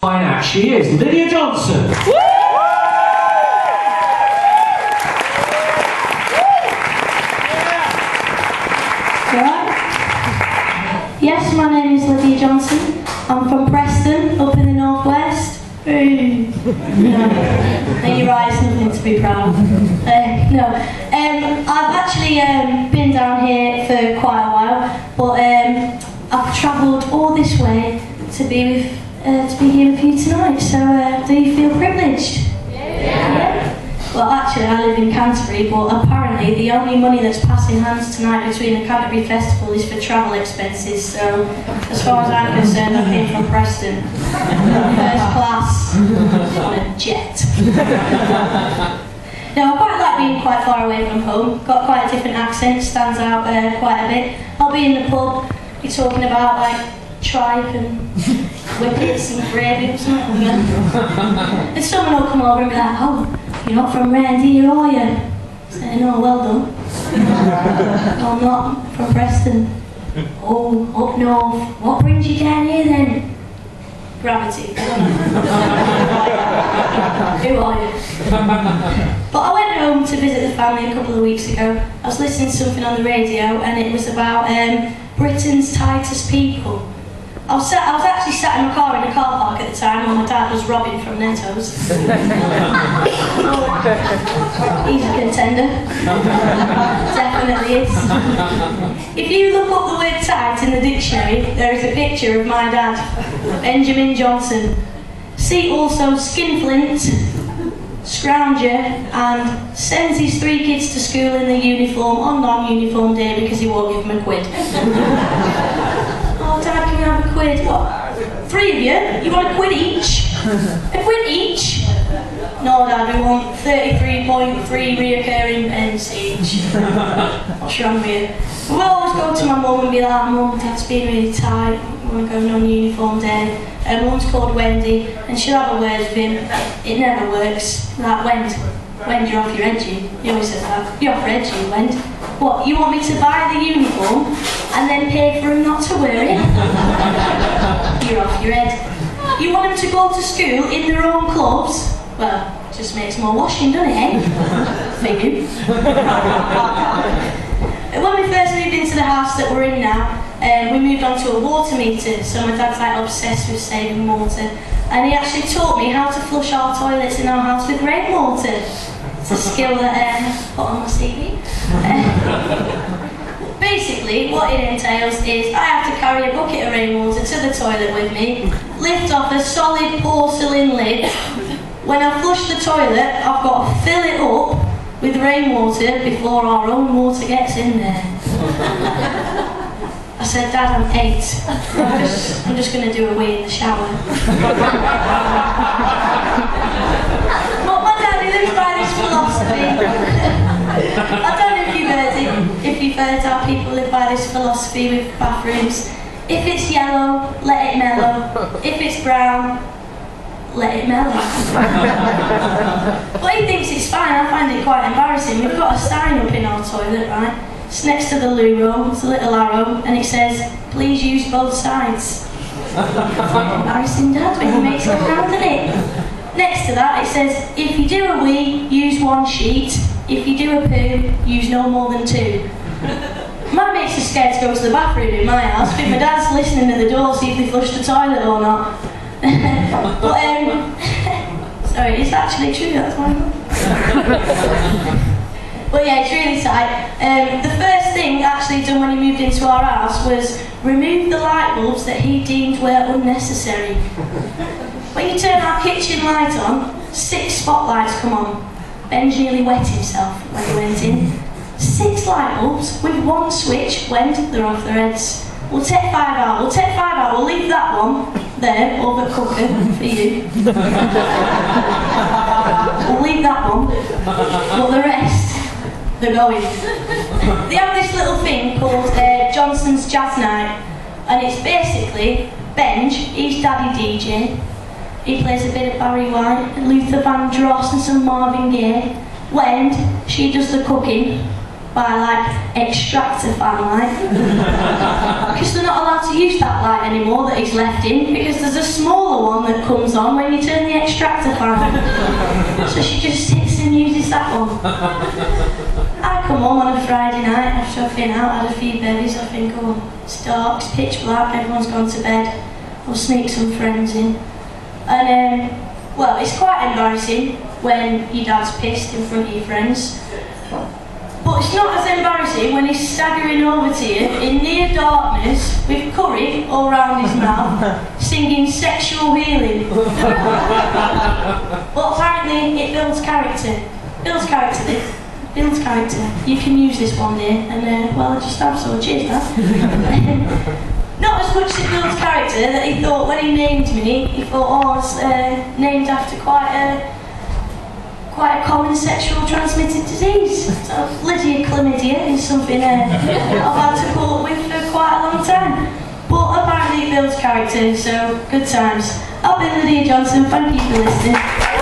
Fine act, she is Lydia Johnson. Yes, my name is Lydia Johnson. I'm from Preston, up in the northwest. Hey. No, you're right, it's nothing to be proud of. No, I've actually been down here for quite a while, but I've travelled all this way to be here with you tonight. So, do you feel privileged? Yeah. Well, actually, I live in Canterbury, but apparently the only money that's passing hands tonight between the Canterbury Festival is for travel expenses, so as far as I'm concerned, I came from Preston. First class, on a jet. Now, I quite like being quite far away from home. Got quite a different accent, stands out quite a bit. I'll be in the pub, be talking about like tripe and whippets and gravy or something. And someone will come over and be like, "Oh, you're not from round here, are you?" I say, "No, well done." "No, I'm not, from Preston." "Oh, up north. What brings you down here then?" "Gravity." "Who are you?" But I went home to visit the family a couple of weeks ago. I was listening to something on the radio and it was about Britain's tightest people. I was actually sat in my car in a car park at the time when my dad was robbing from Netto's. He's a contender. Definitely is. If you look up the word tight in the dictionary, there is a picture of my dad, Benjamin Johnson. See also skinflint, scrounger, and sends his 3 kids to school in the uniform on non-uniform day because he won't give them a quid. "Oh, Dad, can we have a quid?" "What? 3 of you? You want a quid each? A quid each?" "No, Dad, we want 33.3 reoccurring pence each." "What's wrong with you?" We'll always go to my mum and be like, "Mum, Dad's been really tight. We want to go non-uniform day." Her mum's called Wendy, and she'll have a word with him. It never works. Like, Wend, you're off your head, you. He always says that. "You're off your head, you, Wend. What, you want me to buy the uniform and then pay for him not to wear it?" "You're off your head. You want him to go to school in their own clothes? Well, it just makes more washing, doesn't it, eh?" "For you." When we first moved into the house that we're in now, we moved on to a water meter, so my dad's like obsessed with saving water. And he actually taught me how to flush our toilets in our house with rainwater. It's a skill that I put on my CV. Basically, what it entails is I have to carry a bucket of rainwater to the toilet with me, lift off a solid porcelain lid. When I flush the toilet, I've got to fill it up with rainwater before our own water gets in there. I said, "Dad, I'm 8. I'm just going to do a wee in the shower." But my dad, he lives by this philosophy. I don't know if you've heard it, if you've heard how people live by this philosophy with bathrooms. If it's yellow, let it mellow. If it's brown, let it mellow. But he thinks it's fine. I find it quite embarrassing. We've got a sign up in our toilet, right? It's next to the loo roll, it's a little arrow, and it says, "Please use both sides." Embarrassing, Dad, when you make stuff round, isn't it? Next to that, it says, "If you do a wee, use 1 sheet. If you do a poo, use no more than 2. My mates are scared to go to the bathroom in my house, but my dad's listening at the door, see if they flush the toilet or not. But, sorry, it's actually true, that's why. But yeah, it's really tight. The first thing actually done when he moved into our house was remove the light bulbs that he deemed were unnecessary. When you turn our kitchen light on, 6 spotlights come on. Benj nearly wet himself when he went in. 6 light bulbs with 1 switch when they're off their heads. We'll take 5 out, we'll leave that one there, over cooker, for you. We'll leave that one, but the rest, they're going. They have this little thing called Johnson's Jazz Night, and it's basically Benj, he's daddy DJ. He plays a bit of Barry White, Luther Vandross and some Marvin Gaye. Wend, she does the cooking. by like extractor fan light. Because they're not allowed to use that light anymore that he's left in, because there's a smaller one that comes on when you turn the extractor fan on. So she just sits and uses that one. I come home on a Friday night after I've been out, had a few bevies, I think, oh, it's dark, it's pitch black, everyone's gone to bed, I'll sneak some friends in. And well, it's quite embarrassing when your dad's pissed in front of your friends. But it's not as embarrassing when he's staggering over to you in near darkness with curry all round his mouth, singing sexual healing. But apparently it builds character. Builds character. You can use this one here, and well, I just have so. Cheers, man. Not as much as it builds character that he thought when he named me, he thought, oh, it's named after quite a common sexual transmitted disease. So Lydia chlamydia is something I've had to put up with for quite a long time. But apparently it builds character, so good times. I've been Lydia Johnson, thank you for listening.